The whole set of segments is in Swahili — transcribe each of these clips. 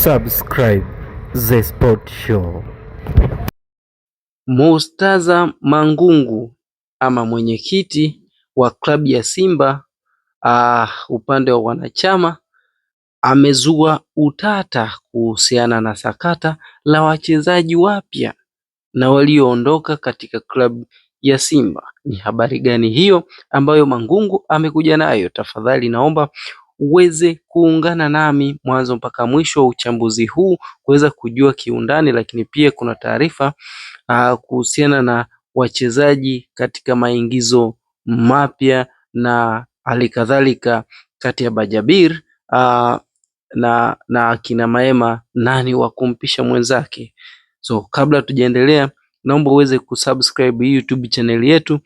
Subscribe The Sport Show. Murtaza Mangungu ama mwenyekiti wa klabu ya Simba upande wa wanachama amezua utata kuhusiana na sakata la wachezaji wapya na walioondoka katika klabu ya Simba. Ni habari gani hiyo ambayo Mangungu amekuja nayo? Tafadhali naomba uweze kuungana nami mwanzo mpaka mwisho wa uchambuzi huu kuweza kujua kiundani, lakini pia kuna taarifa kuhusiana na wachezaji katika maingizo mapya na halikadhalika kati ya Bajabir na akina Maema, nani wa kumpisha mwenzake. So kabla tujaendelea, naomba uweze kusubscribe YouTube channel yetu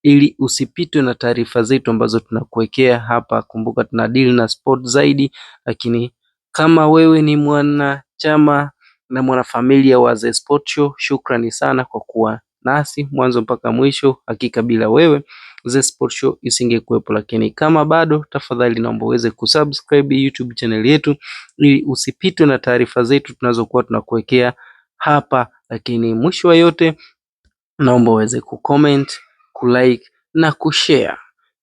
ili usipitwe na taarifa zetu ambazo tunakuwekea hapa. Kumbuka tuna deal na sport zaidi, lakini kama wewe ni mwanachama na mwanafamilia wa The Sport Show, shukrani sana kwa kuwa nasi mwanzo mpaka mwisho. Hakika bila wewe The Sport Show isingekuwepo, lakini kama bado, tafadhali naomba uweze kusubscribe YouTube channel yetu ili usipitwe na taarifa zetu tunazokuwa tunakuwekea hapa. Lakini mwisho wa yote, naomba uweze kucomment, kulike na kushare.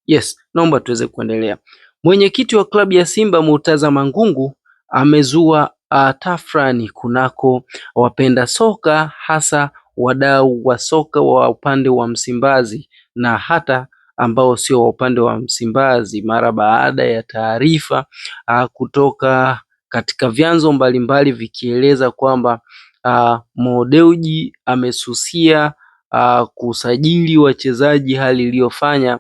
Yes, naomba tuweze kuendelea. Mwenyekiti wa klabu ya Simba Murtaza Mangungu amezua tafrani kunako wapenda soka, hasa wadau wa soka wa upande wa Msimbazi na hata ambao sio wa upande wa Msimbazi, mara baada ya taarifa kutoka katika vyanzo mbalimbali vikieleza kwamba Mo Dewji amesusia kusajili wachezaji, hali iliyofanya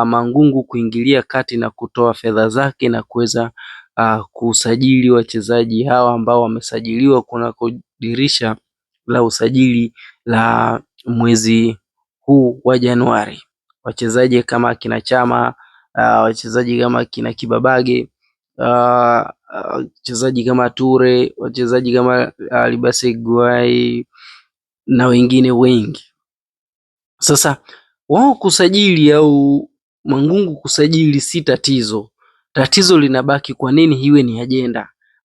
Mangungu kuingilia kati na kutoa fedha zake na kuweza kusajili wachezaji hawa ambao wamesajiliwa kunako dirisha la usajili la mwezi huu wa Januari. Wachezaji kama akina Chama, wachezaji kama akina Kibabage, wachezaji kama Ture, wachezaji kama Libase Guai na wengine wengi. Sasa wao kusajili au Mangungu kusajili si tatizo. Tatizo linabaki kwa nini hiwe ni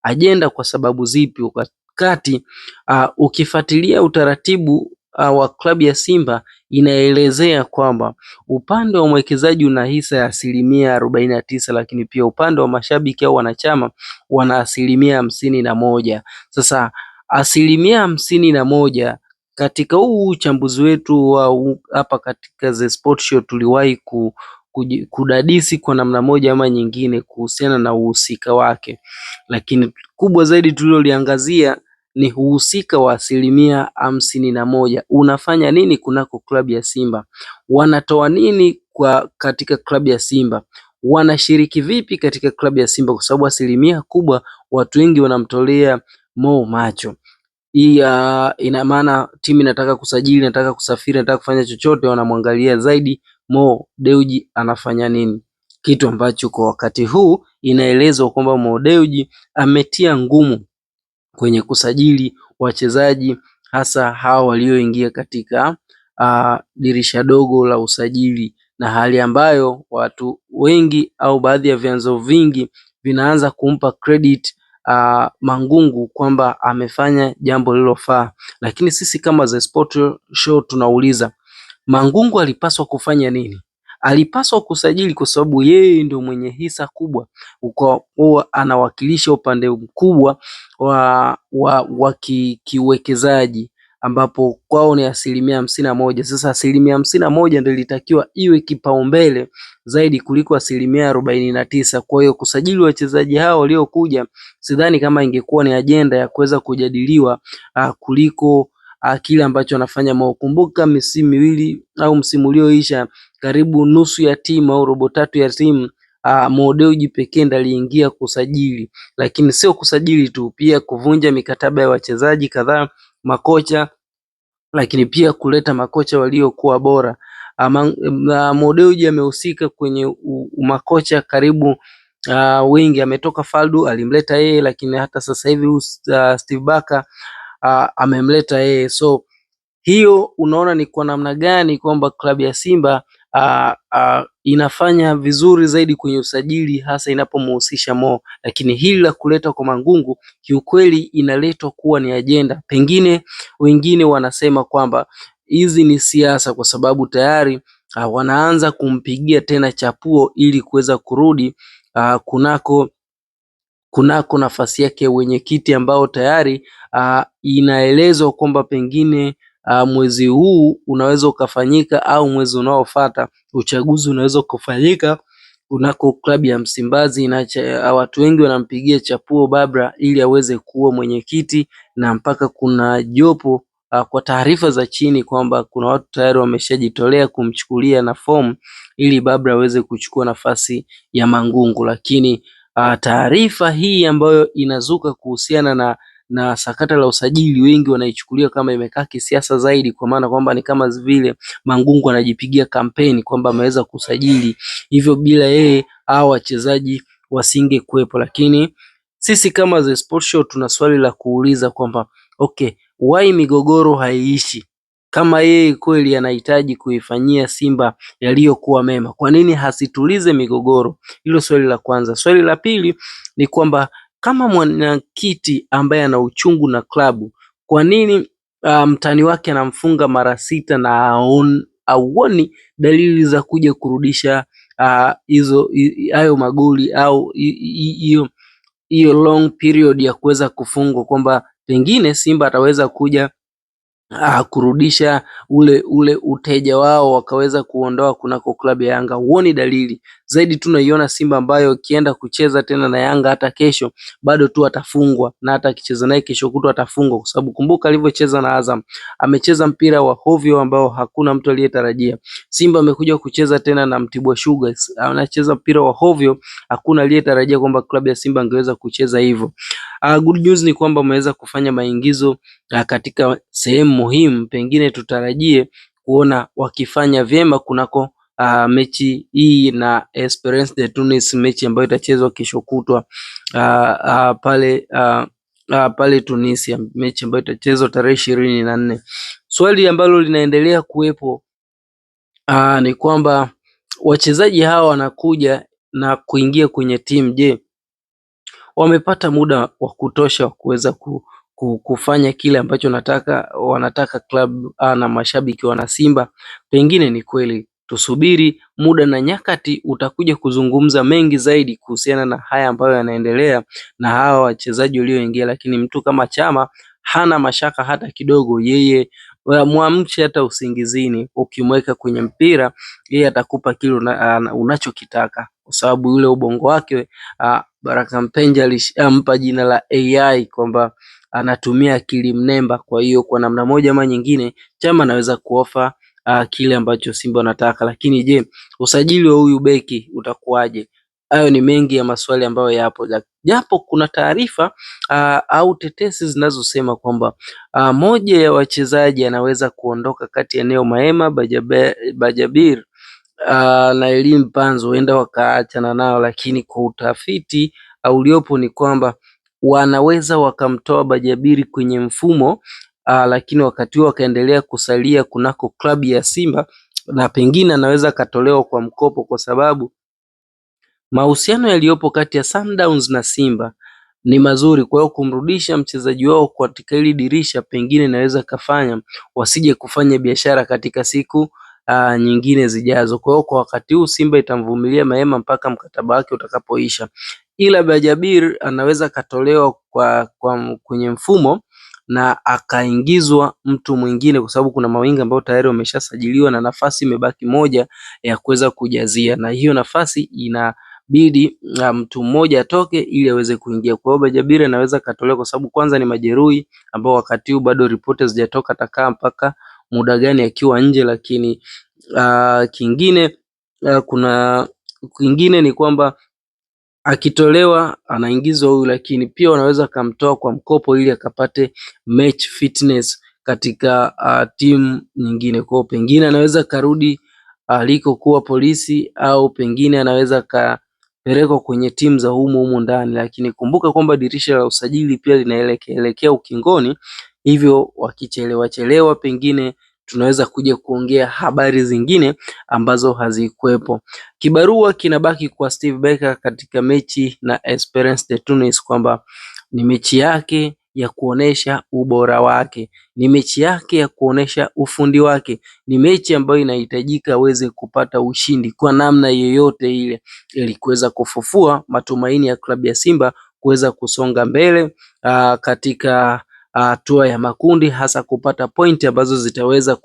ajenda kwa sababu zipi? Wakati ukifuatilia utaratibu wa klabu ya Simba inaelezea kwamba upande wa mwekezaji una hisa ya 49%, lakini pia upande wa mashabiki au wanachama wana 51%. Sasa 51%, katika huu uchambuzi wetu wa hapa katika The Sport Show tuliwahi kudadisi kwa namna moja ama nyingine kuhusiana na uhusika wake, lakini kubwa zaidi tuliloliangazia ni uhusika wa 51%. Unafanya nini kunako klabu ya Simba? Wanatoa nini katika klabu ya Simba? Wanashiriki vipi katika klabu ya Simba? Kwa sababu asilimia kubwa watu wengi wanamtolea Mo macho. Hii ina maana timu inataka kusajili, inataka kusafiri, inataka kufanya chochote, wanamwangalia zaidi Mo Dewji anafanya nini, kitu ambacho kwa wakati huu inaelezwa kwamba Mo Dewji ametia ngumu kwenye kusajili wachezaji, hasa hawa walioingia katika dirisha dogo la usajili, na hali ambayo watu wengi au baadhi ya vyanzo vingi vinaanza kumpa credit Mangungu kwamba amefanya jambo lilofaa. Lakini sisi kama The Sport Show tunauliza, Mangungu alipaswa kufanya nini? Alipaswa kusajili kwa sababu yeye ndio mwenye hisa kubwa, huwa anawakilisha upande mkubwa wa kiuwekezaji, ambapo kwao ni 51%. Sasa 51% ndio ilitakiwa iwe kipaumbele zaidi kuliko 49%. Kwa hiyo kusajili wachezaji hao waliokuja, sidhani kama ingekuwa ni ajenda ya kuweza kujadiliwa kuliko kile ambacho anafanya Mo. Kumbuka misimu miwili au msimu ulioisha, karibu nusu ya timu au robo tatu ya timu Mo Dewji pekee ndiye aliingia kusajili, lakini sio kusajili tu, pia kuvunja mikataba ya wachezaji kadhaa, makocha, lakini pia kuleta makocha waliokuwa bora. Mo Dewji amehusika kwenye makocha karibu wengi. Ametoka Faldu, alimleta yeye, lakini hata sasa hivi Steve Barker amemleta yeye. So hiyo unaona ni kwa namna gani kwamba klabu ya Simba inafanya vizuri zaidi kwenye usajili hasa inapomhusisha Mo, lakini hili la kuletwa kwa Mangungu kiukweli inaletwa kuwa ni ajenda. Pengine wengine wanasema kwamba hizi ni siasa, kwa sababu tayari wanaanza kumpigia tena chapuo ili kuweza kurudi kunako nafasi yake ya wenyekiti, ambao tayari inaelezwa kwamba pengine mwezi huu unaweza ukafanyika au mwezi unaofuata uchaguzi unaweza kufanyika kunako klabu ya Msimbazi, na watu wengi wanampigia chapuo Babra ili aweze kuwa mwenyekiti, na mpaka kuna jopo kwa taarifa za chini kwamba kuna watu tayari wameshajitolea kumchukulia na fomu ili Babra aweze kuchukua nafasi ya Mangungu. Lakini taarifa hii ambayo inazuka kuhusiana na sakata la usajili, wengi wanaichukulia kama imekaa kisiasa zaidi, kwa maana kwamba ni kama vile Mangungu anajipigia kampeni kwamba ameweza kusajili, hivyo bila yeye hao wachezaji wasingekuwepo. Lakini sisi kama The Sport Show tuna swali la kuuliza kwamba okay, why migogoro haiishi? Kama yeye kweli anahitaji kuifanyia Simba yaliyokuwa mema, kwa nini hasitulize migogoro? Hilo swali la kwanza. Swali la pili ni kwamba kama mwenyekiti ambaye ana uchungu na klabu, kwa nini mtani wake anamfunga mara 6 na auoni dalili za kuja kurudisha hayo magoli au hiyo long period ya kuweza kufungwa, kwamba pengine Simba ataweza kuja kurudisha ule uteja wao wakaweza kuondoa kunako klabu ya Yanga. Huoni dalili zaidi, tunaiona Simba ambayo ikienda kucheza tena na Yanga hata kesho bado tu atafungwa, na hata akicheza naye kesho kutwa atafungwa, kwa sababu kumbuka alivyocheza na Azam, amecheza mpira wa hovyo ambao hakuna mtu aliyetarajia. Simba amekuja kucheza tena na Mtibwa Sugar, anacheza mpira wa hovyo, hakuna aliyetarajia kwamba klabu ya Simba angeweza kucheza hivyo. Good news ni kwamba ameweza kufanya maingizo katika sehemu muhimu, pengine tutarajie kuona wakifanya vyema kunako mechi hii na Esperance de Tunis, mechi ambayo itachezwa kesho kutwa pale Tunisia, mechi ambayo itachezwa tarehe 24. Swali ambalo linaendelea kuwepo ni kwamba wachezaji hawa wanakuja na kuingia kwenye timu, je, wamepata muda wa kutosha wa kuweza kufanya kile ambacho wanataka club na mashabiki wana Simba? Pengine ni kweli, tusubiri muda na nyakati utakuja kuzungumza mengi zaidi kuhusiana na haya ambayo yanaendelea na hawa wachezaji walioingia. Lakini mtu kama Chama hana mashaka hata kidogo, yeye mwamshe hata usingizini, ukimweka kwenye mpira yeye atakupa kile unachokitaka, kwa sababu yule ubongo wake Baraka Mpenja alishampa jina la AI kwamba anatumia akili mnemba. Kwa hiyo kwa namna moja ama nyingine Chama anaweza kuofa kile ambacho Simba wanataka. Lakini je, usajili wa huyu beki utakuwaje? Hayo ni mengi ya maswali ambayo yapo, japo kuna taarifa au tetesi zinazosema kwamba moja ya wachezaji anaweza kuondoka kati ya Neo Maema, Bajabir na Elie Mpanzu, huenda wakaachana nao, lakini kwa utafiti uliopo ni kwamba wanaweza wakamtoa Bajabiri kwenye mfumo lakini wakati huo wakaendelea kusalia kunako klabu ya Simba, na pengine anaweza akatolewa kwa mkopo, kwa sababu mahusiano yaliyopo kati ya Sundowns na Simba ni mazuri. Kwa hiyo kumrudisha mchezaji wao katika hili dirisha pengine inaweza kafanya wasije kufanya biashara katika siku nyingine zijazo. Kwa hiyo kwa wakati huu Simba itamvumilia Maema mpaka mkataba wake utakapoisha, ila Bajabir anaweza katolewa kwenye mfumo na akaingizwa mtu mwingine, kwa sababu kuna mawinga ambao tayari wameshasajiliwa na nafasi imebaki moja ya kuweza kujazia, na hiyo nafasi inabidi mtu mmoja atoke ili aweze kuingia. Kwa hiyo Bajabir anaweza katolewa kwa sababu kwanza ni majeruhi ambao wakati huu bado ripoti hazijatoka atakaa mpaka muda gani akiwa nje. Lakini kingine ni kwamba akitolewa anaingizwa huyu, lakini pia wanaweza kumtoa kwa mkopo ili akapate match fitness katika timu nyingine. Kwa pengine anaweza karudi alikokuwa Polisi, au pengine anaweza kapelekwa kwenye timu za humu ndani. Lakini kumbuka kwamba dirisha la usajili pia linaelekea ukingoni, hivyo wakichelewa pengine tunaweza kuja kuongea habari zingine ambazo hazikuwepo. Kibarua kinabaki kwa Steve Barker katika mechi na Esperance de Tunis kwamba ni mechi yake ya kuonesha ubora wake, ni mechi yake ya kuonesha ufundi wake, ni mechi ambayo inahitajika aweze kupata ushindi kwa namna yoyote ile ili kuweza kufufua matumaini ya klabu ya Simba kuweza kusonga mbele katika hatua ya makundi, hasa kupata pointi ambazo zitaweza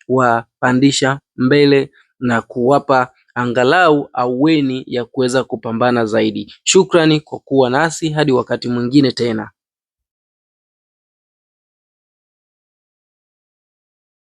kuwapandisha mbele na kuwapa angalau ahueni ya kuweza kupambana zaidi. Shukrani kwa kuwa nasi hadi wakati mwingine tena.